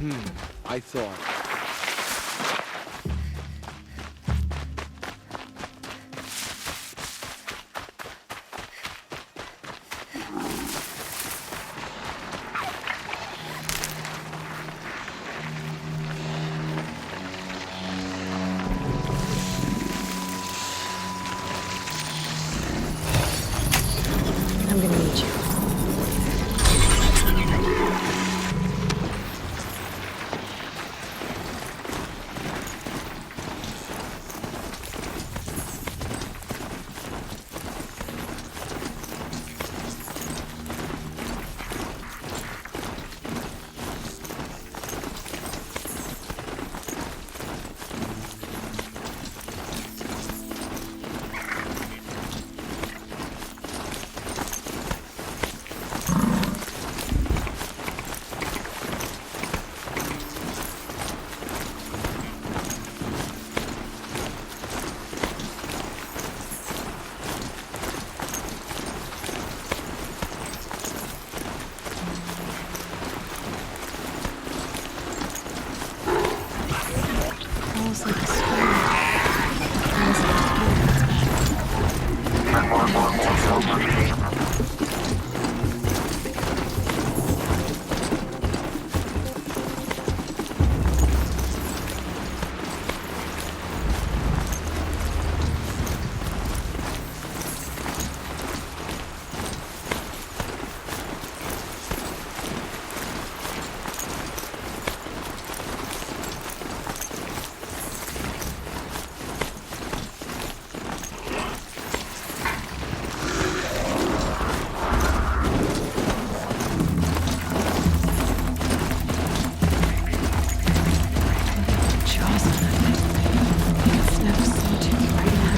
I thought. I'm gonna need you. Almost like a storm. Almost like a jaws on it. It's never so ticky right now.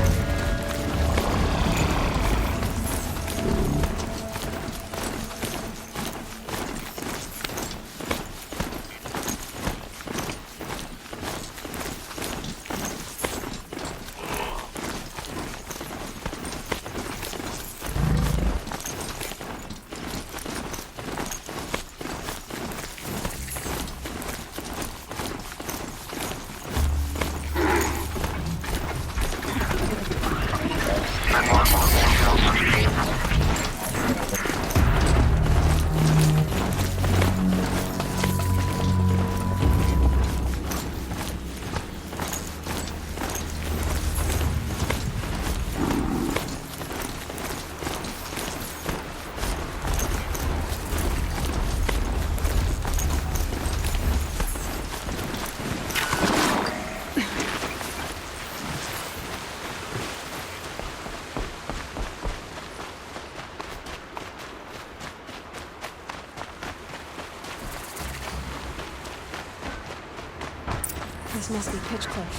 This must be Pitchcliff.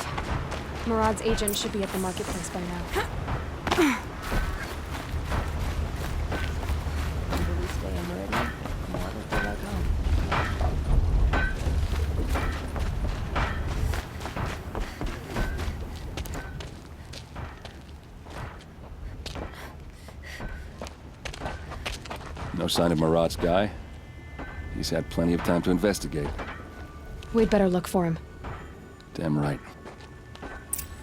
Murad's agent should be at the marketplace by now. Release day in Meridian. More than feel like home. No sign of Murad's guy? He's had plenty of time to investigate. We'd better look for him. Damn right.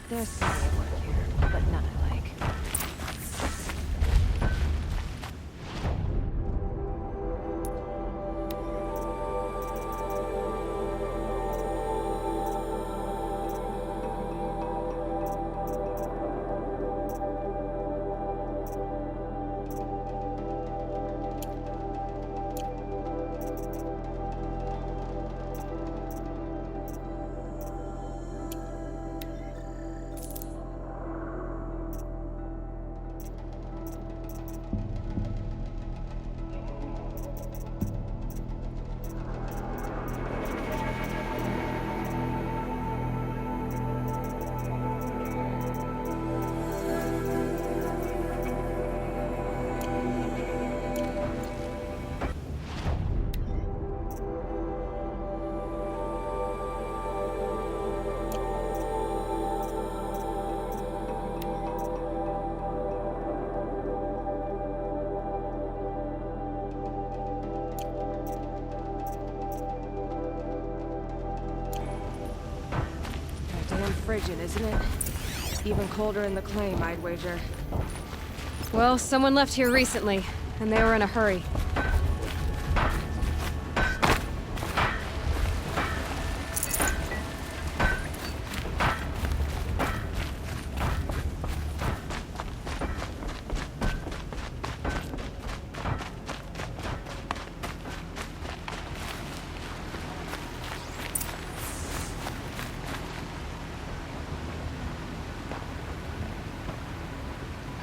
There's plenty of work here, but none I like. frigid, isn't it? Even colder in the claim, I'd wager. Well, someone left here recently, and they were in a hurry.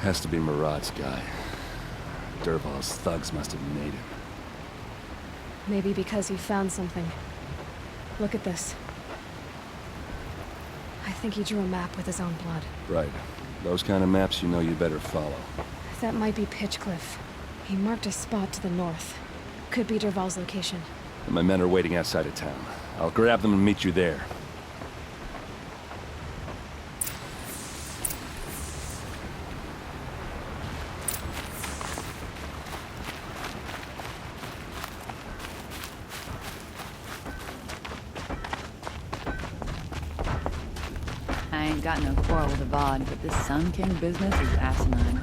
Has to be Murad's guy. Dervahl's thugs must have made him. Maybe because he found something. Look at this. I think he drew a map with his own blood. Right. Those kind of maps you know you better follow. That might be Pitchcliff. He marked a spot to the north. Could be Dervahl's location. My men are waiting outside of town. I'll grab them and meet you there. I ain't got no quarrel with Avad, but this Sun King business is asinine.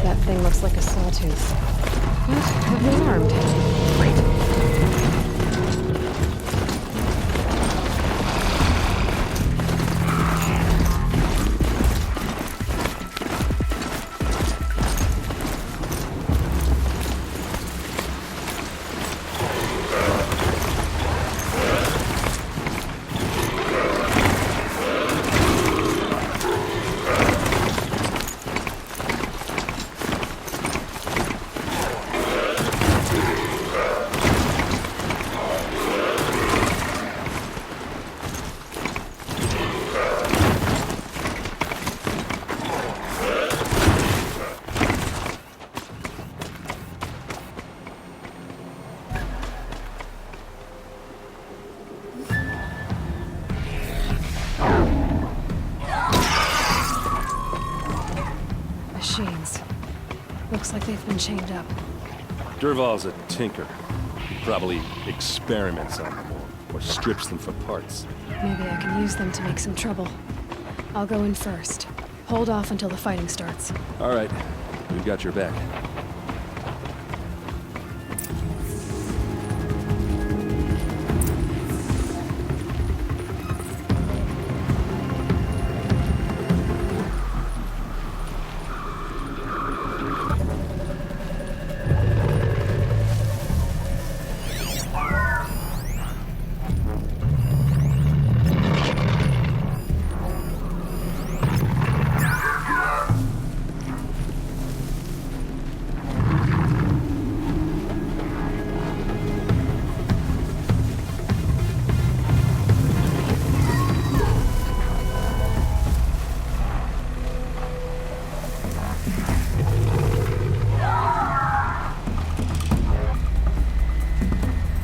That thing looks like a sawtooth. But heavily armed. Great. Machines. Looks like they've been chained up. Dervahl's a tinker. He probably experiments on them or strips them for parts. Maybe I can use them to make some trouble. I'll go in first. Hold off until the fighting starts. All right. We've got your back.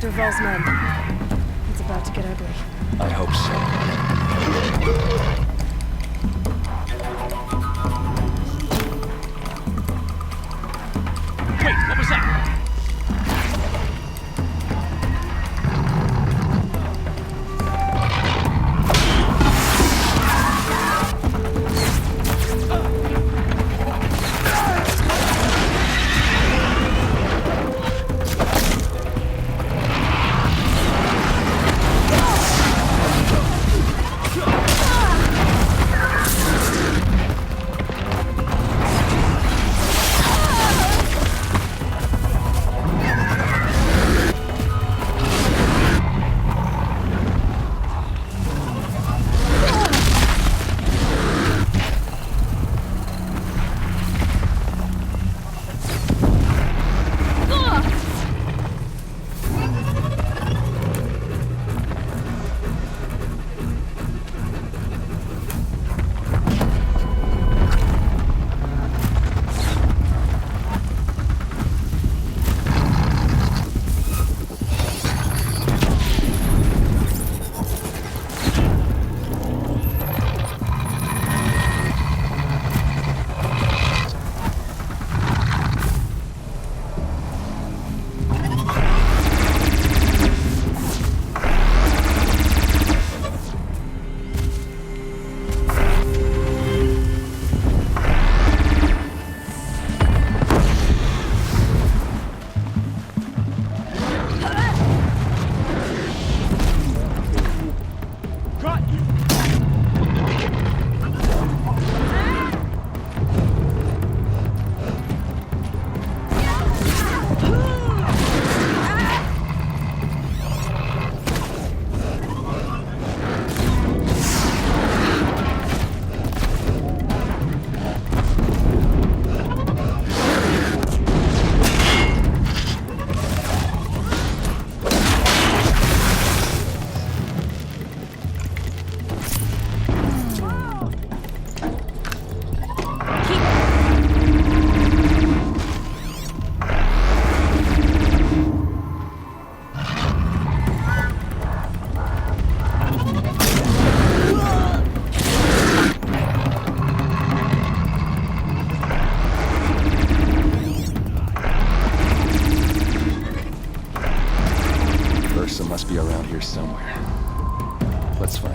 Dervahl's men. It's about to get ugly. I hope so. Wait, what was that?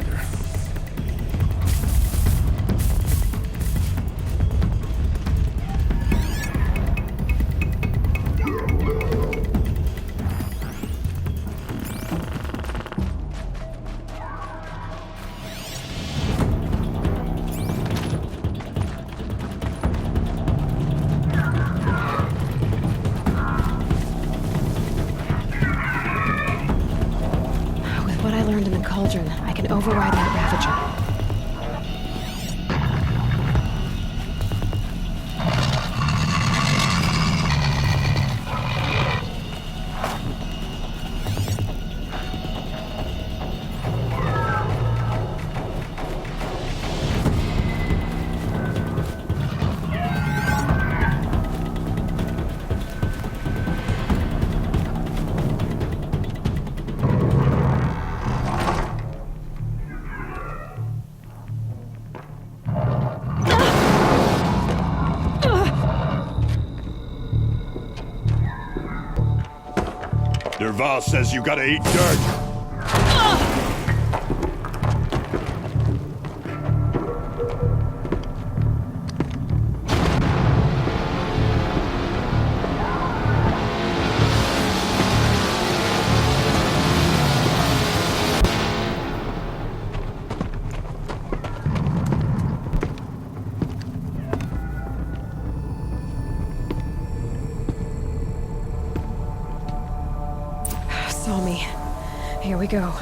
tinker. With what I learned in the cauldron, I can override that Ravager. Derval says you gotta eat dirt. Saw me. Here we go.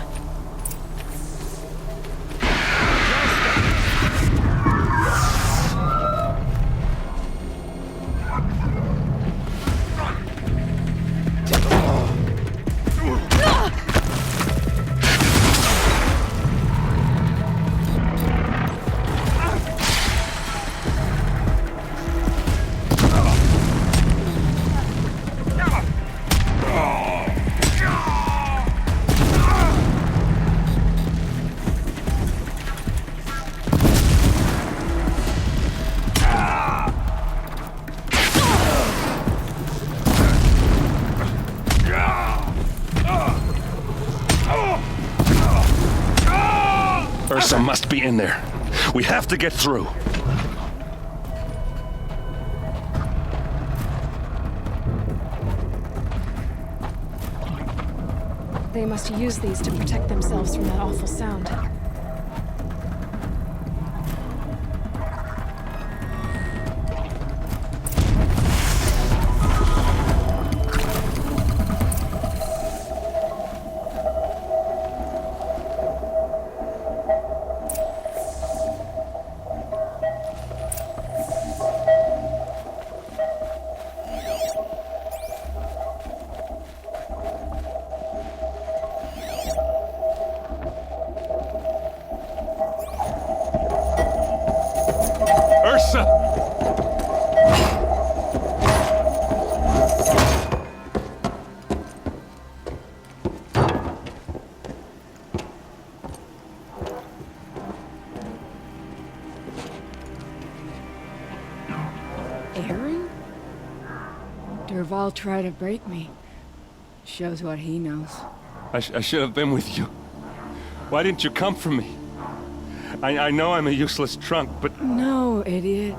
Ursa must be in there. We have to get through. They must use these to protect themselves from that awful sound. Ursa! Aaron? Derval tried to break me. Shows what he knows. I should have been with you. Why didn't you come for me? I know I'm a useless trunk, but No, idiot.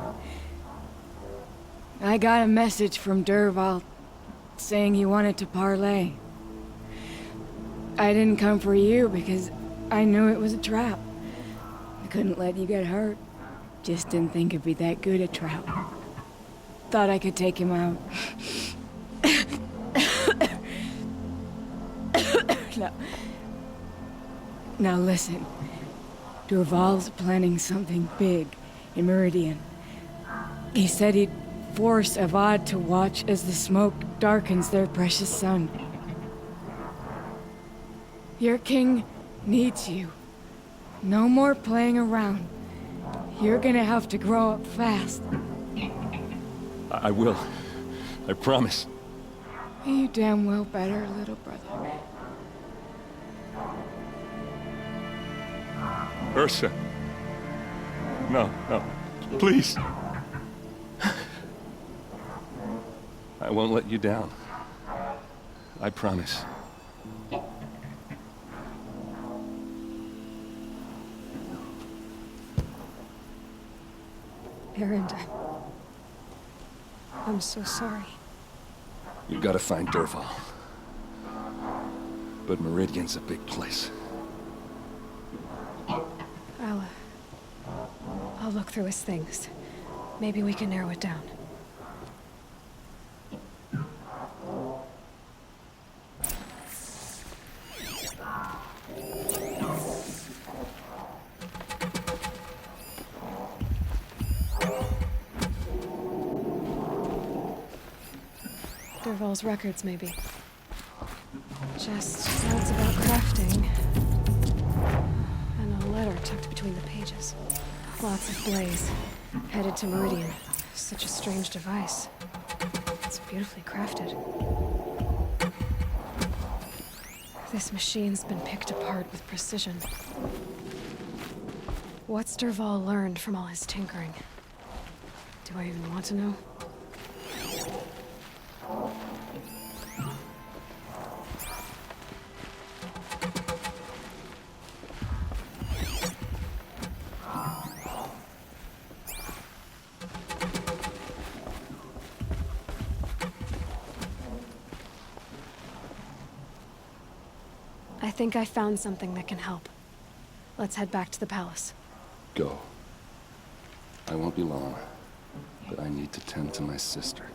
I got a message from Derval saying he wanted to parlay. I didn't come for you because I knew it was a trap. I couldn't let you get hurt. Just didn't think it'd be that good a trap. Thought I could take him out. Now listen. Derval's planning something big in Meridian. He said he'd force Avad to watch as the smoke darkens their precious sun. Your king needs you. No more playing around. You're gonna have to grow up fast. I will. I promise. You damn well better, little brother. Ursa. No, no. Please. I won't let you down. I promise. Erend, I'm so sorry. You gotta find Derval. But Meridian's a big place. I'll look through his things. Maybe we can narrow it down. Derval's records, maybe. Just notes about crafting. And a letter tucked between the pages. Lots of blaze. Headed to Meridian. Such a strange device. It's beautifully crafted. This machine's been picked apart with precision. What's Derval learned from all his tinkering? Do I even want to know? I think I found something that can help. Let's head back to the palace. Go. I won't be long, but I need to tend to my sister.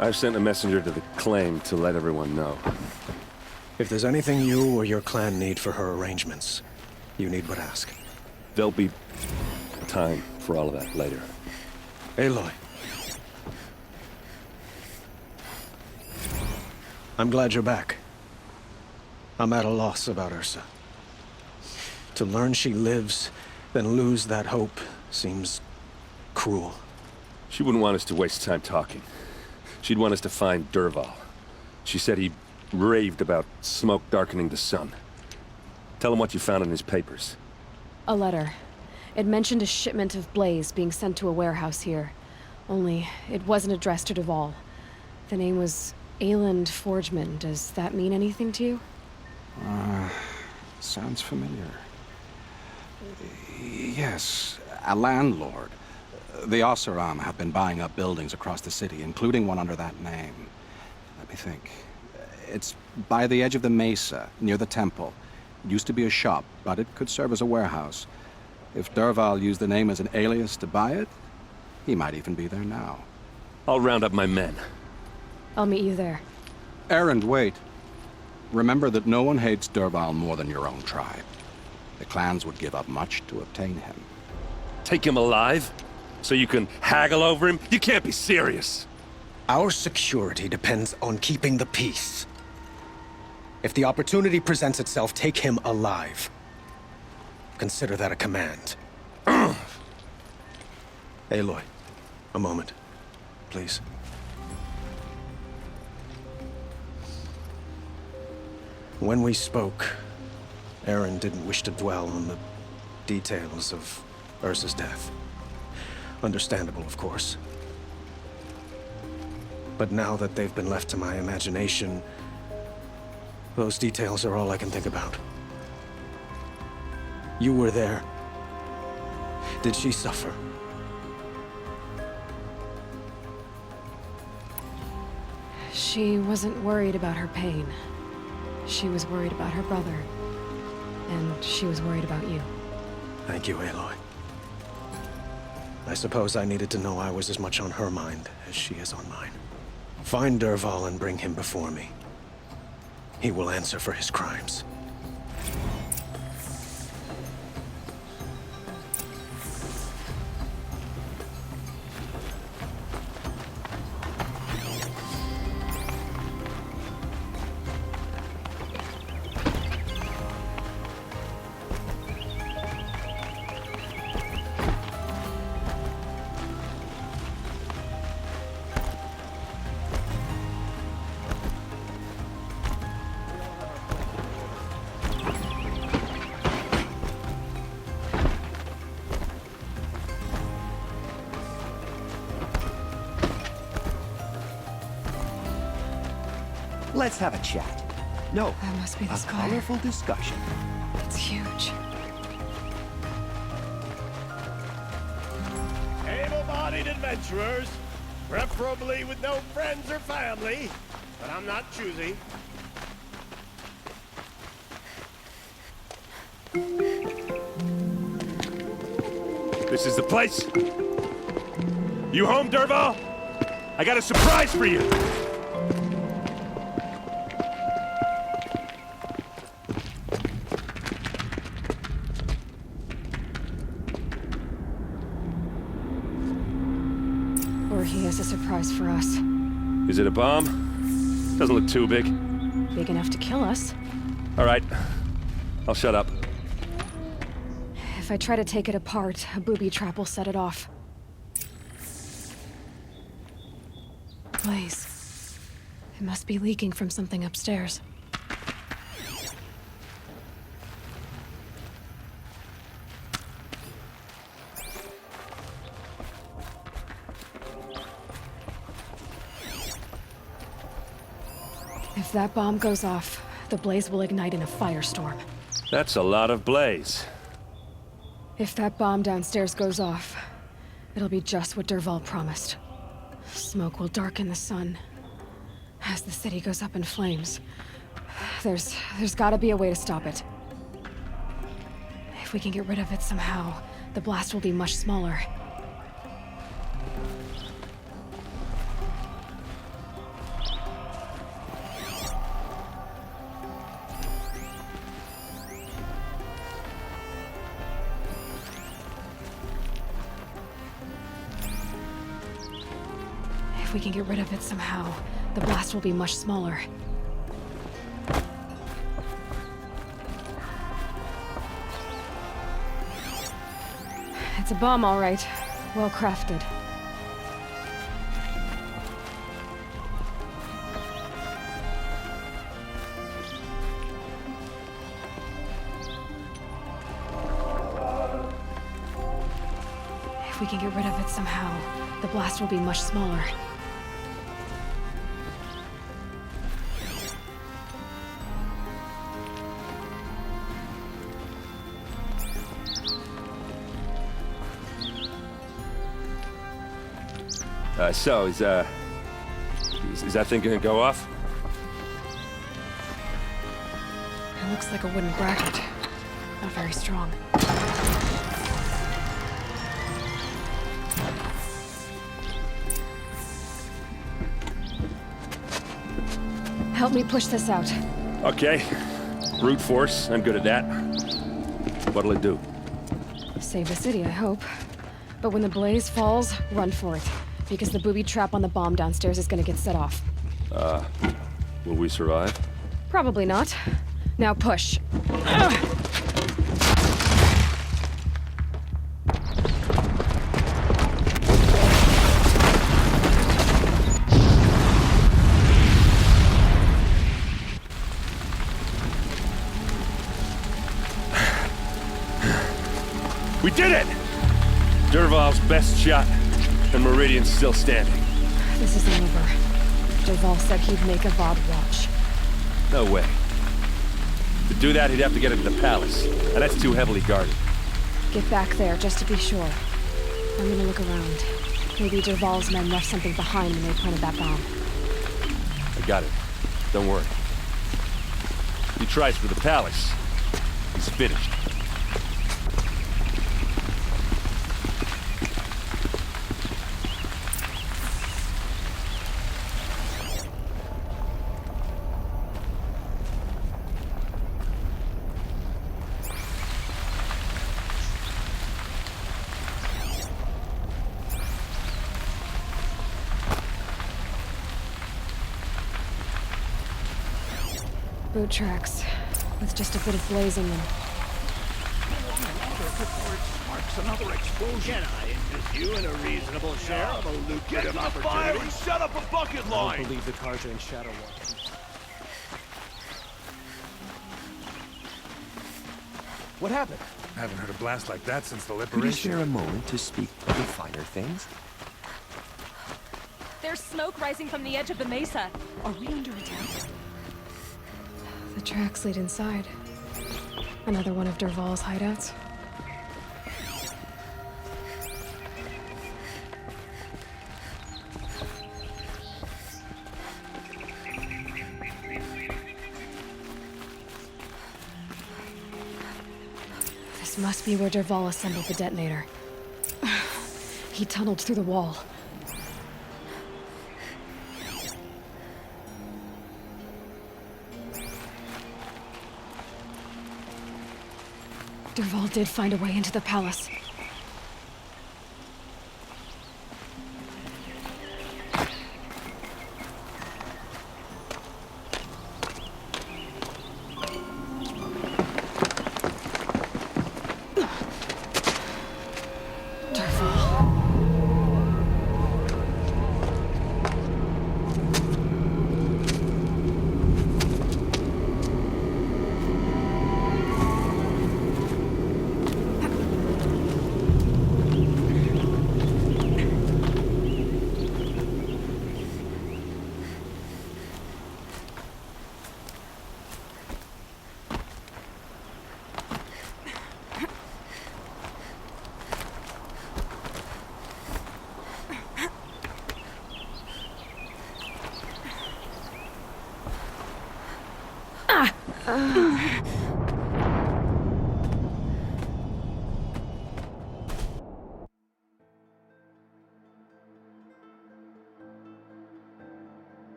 I've sent a messenger to the claim to let everyone know. If there's anything you or your clan need for her arrangements, you need but ask. There'll be time for all of that later. Aloy. I'm glad you're back. I'm at a loss about Ursa. To learn she lives, then lose that hope seems cruel. She wouldn't want us to waste time talking. She'd want us to find Dervahl. She said he raved about smoke darkening the sun. Tell him what you found in his papers. A letter. It mentioned a shipment of blaze being sent to a warehouse here. Only, it wasn't addressed to Dervahl. The name was Ayland Forgeman. Does that mean anything to you? Sounds familiar. Yes, a landlord. The Oseram have been buying up buildings across the city, including one under that name. Let me think. It's by the edge of the mesa, near the temple. It used to be a shop, but it could serve as a warehouse. If Dervahl used the name as an alias to buy it, he might even be there now. I'll round up my men. I'll meet you there. Erend, wait. Remember that no one hates Dervahl more than your own tribe. The clans would give up much to obtain him. Take him alive? So you can haggle over him? You can't be serious. Our security depends on keeping the peace. If the opportunity presents itself, take him alive. Consider that a command. Aloy, a moment, please. When we spoke, Aaron didn't wish to dwell on the details of Ursa's death. Understandable, of course. But now that they've been left to my imagination, those details are all I can think about. You were there. Did she suffer? She wasn't worried about her pain. She was worried about her brother. And she was worried about you. Thank you, Aloy. I suppose I needed to know I was as much on her mind as she is on mine. Find Dervahl and bring him before me. He will answer for his crimes. Let's have a chat. No, That must be the a spire. colorful discussion. It's huge. Able-bodied adventurers, preferably with no friends or family, but I'm not choosy. This is the place? You home, Dervahl? I got a surprise for you! Or he has a surprise for us. Is it a bomb? Doesn't look too big. Big enough to kill us. All right. I'll shut up. If I try to take it apart, a booby trap will set it off. Blaze. It must be leaking from something upstairs. If that bomb goes off, the blaze will ignite in a firestorm. That's a lot of blaze. If that bomb downstairs goes off, it'll be just what Dervahl promised. Smoke will darken the sun as the city goes up in flames. There's gotta be a way to stop it. If we can get rid of it somehow, the blast will be much smaller. If we can get rid of it somehow, the blast will be much smaller. It's a bomb, all right. Well crafted. If we can get rid of it somehow, the blast will be much smaller. So, is that thing gonna go off? It looks like a wooden bracket. Not very strong. Help me push this out. Okay. Brute force, I'm good at that. What'll it do? Save the city, I hope. But when the blaze falls, run for it. Because the booby trap on the bomb downstairs is gonna get set off. Will we survive? Probably not. Now push. Ugh. We did it! Dervahl's best shot, and Meridian's still standing. This isn't over. Dervahl said he'd make a VOD watch. No way. To do that, he'd have to get into the palace, and that's too heavily guarded. Get back there, just to be sure. I'm gonna look around. Maybe Dervahl's men left something behind when they planted that bomb. I got it. Don't worry. He tries for the palace. He's finished. Boot tracks, with just a bit of blaze in them. Sparks another explosion. Can I interest you in a reasonable share of a lucrative opportunity? And set up a bucket line! I believe the cars are in Shadow Walk. What happened? I haven't heard a blast like that since the Could you liberation. share a moment to speak of the finer things? There's smoke rising from the edge of the mesa. Are we under attack? The tracks lead inside. Another one of Dervahl's hideouts. This must be where Dervahl assembled the detonator. He tunneled through the wall. Dervahl did find a way into the palace.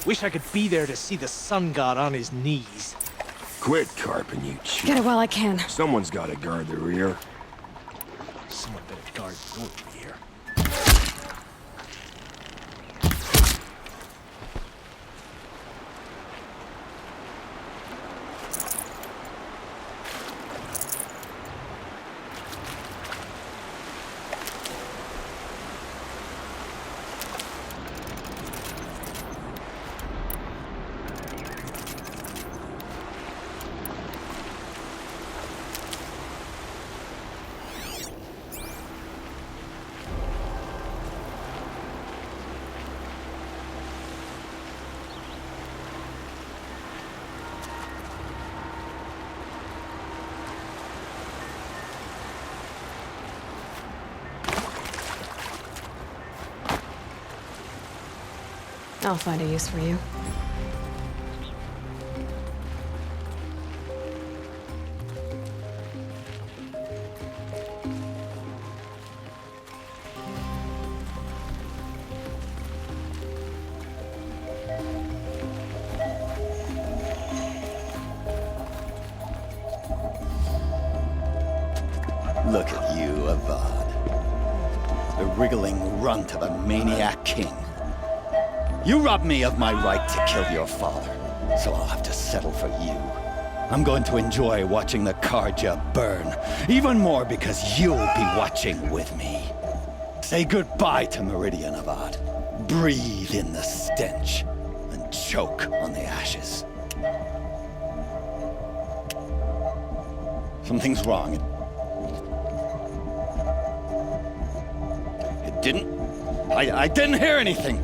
Wish I could be there to see the sun god on his knees. Quit carping, you cheat. Get it while I can. Someone's gotta guard the rear. Someone better guard your rear. I'll find a use for you. Look at you, Avad. The wriggling runt of a maniac king. You robbed me of my right to kill your father, so I'll have to settle for you. I'm going to enjoy watching the Karja burn, even more because you'll be watching with me. Say goodbye to Meridian, Avad. Breathe in the stench, and choke on the ashes. Something's wrong. It didn't... I didn't hear anything.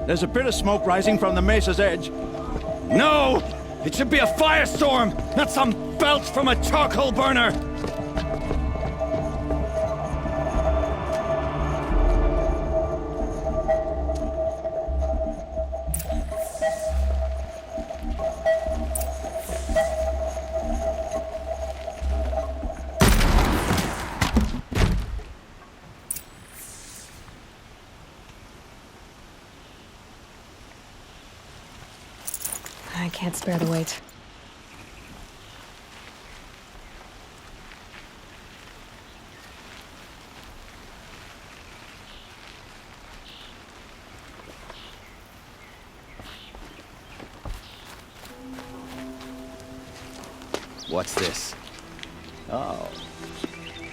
There's a bit of smoke rising from the mesa's edge. No! It should be a firestorm, not some belch from a charcoal burner! I can't spare the weight. What's this? Oh.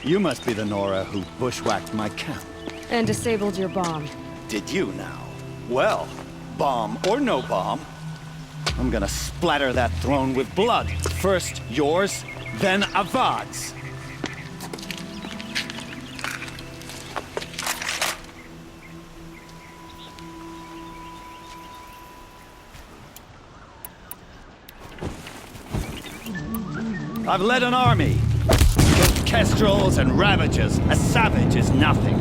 You must be the Nora who bushwhacked my camp. And disabled your bomb. Did you now? Well, bomb or no bomb, I'm gonna splatter that throne with blood. First yours, then Avad's. I've led an army. Killed kestrels and ravagers. A savage is nothing.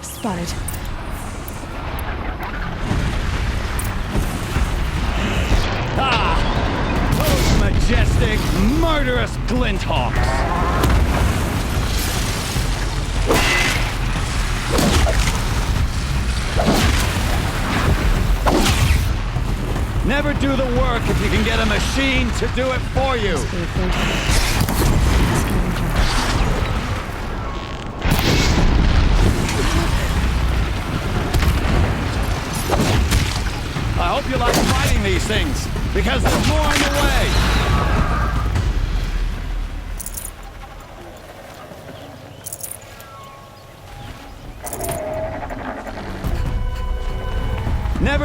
Spotted. Ah! Those majestic, murderous glinthawks! Never do the work if you can get a machine to do it for you! I hope you like fighting these things, because there's more on the way!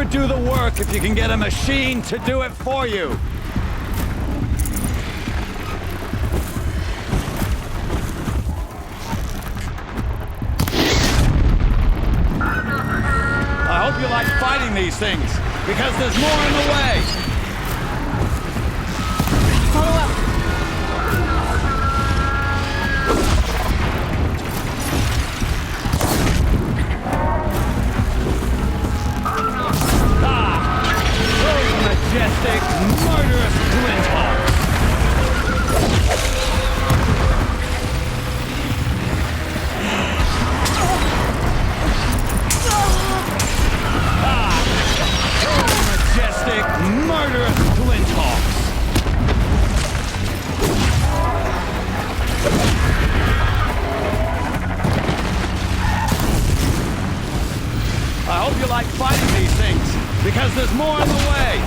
do the work if you can get a machine to do it for you. I hope you like fighting these things, because there's more in the way. Follow up. Those majestic, murderous twin-hawks. Majestic, murderous twin-hawks. I hope you like fighting these things, because there's more in the way.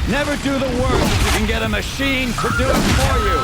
Never do the work if you can get a machine to do it for you.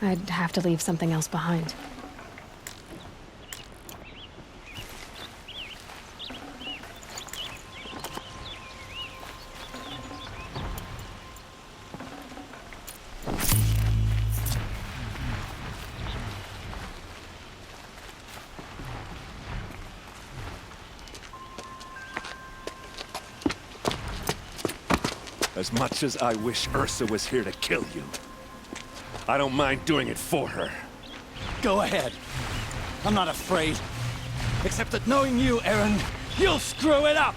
I'd have to leave something else behind. As much as I wish Ursa was here to kill you, I don't mind doing it for her. Go ahead. I'm not afraid. Except that knowing you, Aaron, you'll screw it up!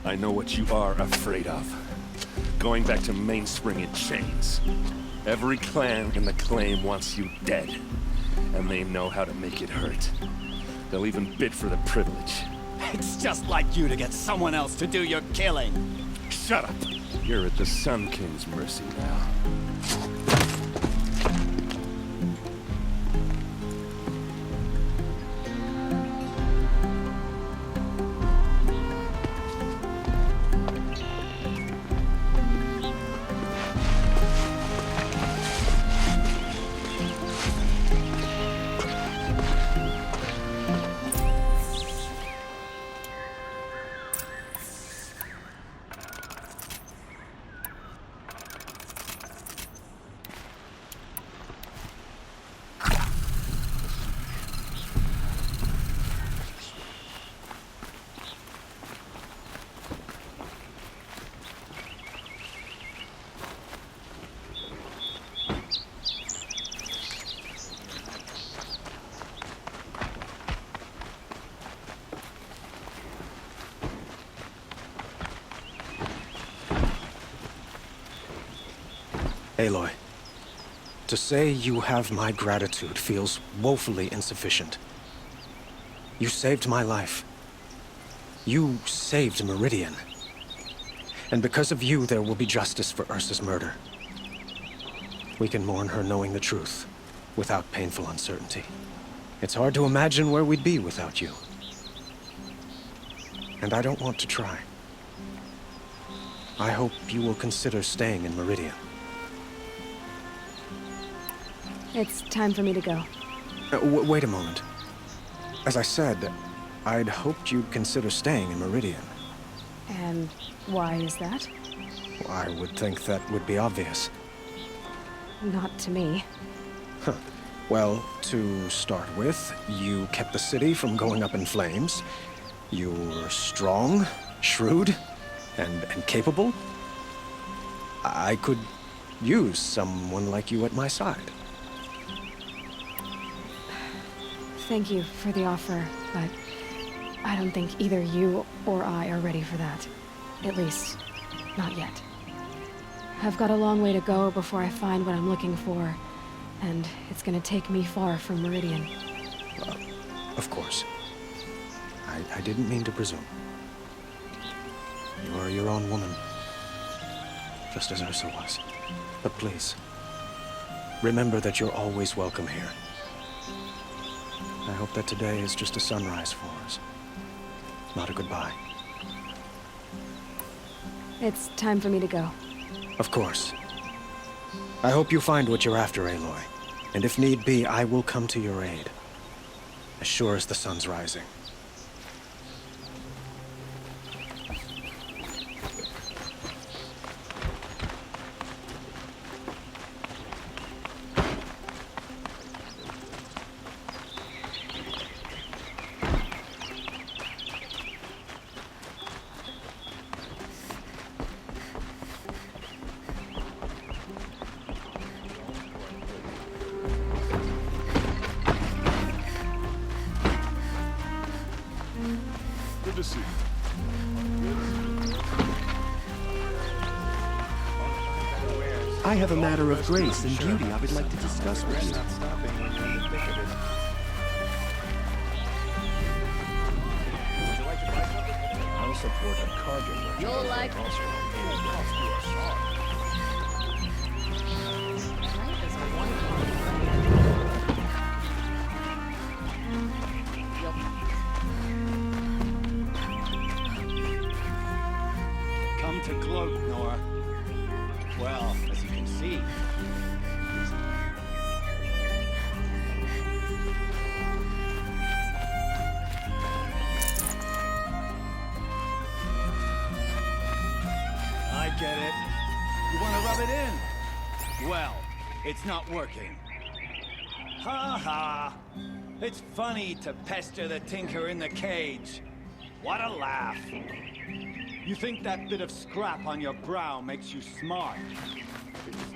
I know what you are afraid of. Going back to Mainspring in chains. Every clan in the claim wants you dead. And they know how to make it hurt. They'll even bid for the privilege. It's just like you to get someone else to do your killing. Shut up! You're at the Sun King's mercy now. Aloy, to say you have my gratitude feels woefully insufficient. You saved my life. You saved Meridian. And because of you, there will be justice for Ursa's murder. We can mourn her knowing the truth, without painful uncertainty. It's hard to imagine where we'd be without you. And I don't want to try. I hope you will consider staying in Meridian. It's time for me to go. Wait a moment. As I said, I'd hoped you'd consider staying in Meridian. And why is that? I would think that would be obvious. Not to me. Huh. Well, to start with, you kept the city from going up in flames. You were strong, shrewd, and capable. I could use someone like you at my side. Thank you for the offer, but I don't think either you or I are ready for that. At least, not yet. I've got a long way to go before I find what I'm looking for, and it's gonna take me far from Meridian. Of course. I didn't mean to presume. You are your own woman, just as Ursa was. But please, remember that you're always welcome here. I hope that today is just a sunrise for us, not a goodbye. It's time for me to go. Of course. I hope you find what you're after, Aloy. And if need be, I will come to your aid. As sure as the sun's rising. Good to see you. I have a matter of grace and beauty I would like to discuss with you. I'll support a cargo. You'll like Come to gloat, Nora. Well, as you can see. I get it. You want to rub it in? Well, it's not working. Ha ha! It's funny to pester the tinker in the cage. What a laugh. You think that bit of scrap on your brow makes you smart?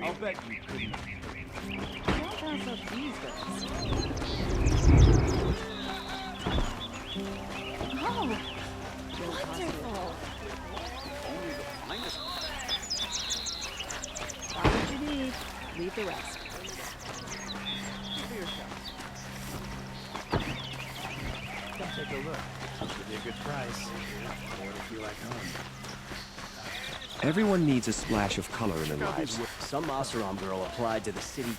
I'll bet you couldn't. Don't pass up these guys. Oh, wonderful. Buy what you need. Leave the rest. Come take a look. Should be a good price. More if you like home. Everyone needs a splash of color in their lives. Some Oseram girl applied to the city.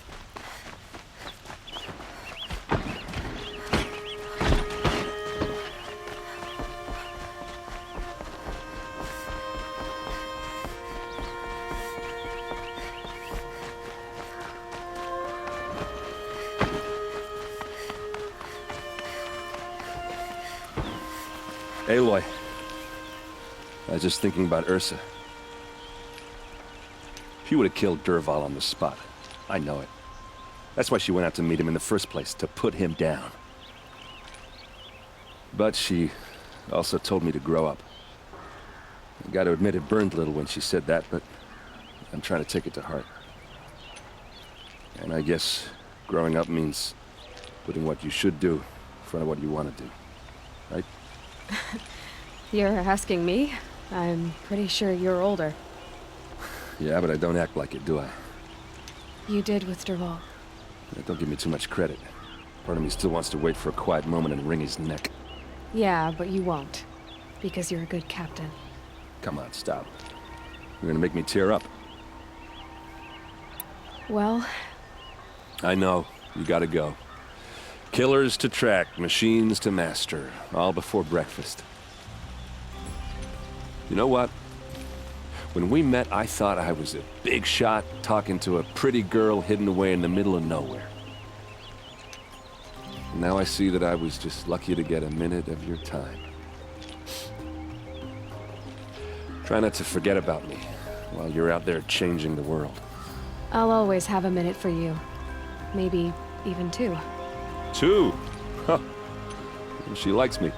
Aloy. I was just thinking about Ursa. She would have killed Dervahl on the spot. I know it. That's why she went out to meet him in the first place, to put him down. But she also told me to grow up. I gotta admit it burned a little when she said that, but I'm trying to take it to heart. And I guess growing up means putting what you should do in front of what you want to do. Right? You're asking me? I'm pretty sure you're older. Yeah, but I don't act like it, do I? You did with Dervahl. Don't give me too much credit. Part of me still wants to wait for a quiet moment and wring his neck. Yeah, but you won't. Because you're a good captain. Come on, stop. You're gonna make me tear up. Well... I know. You gotta go. Killers to track, machines to master. All before breakfast. You know what? When we met, I thought I was a big shot talking to a pretty girl hidden away in the middle of nowhere. Now I see that I was just lucky to get a minute of your time. Try not to forget about me while you're out there changing the world. I'll always have a minute for you. Maybe even two. Two? Huh. She likes me.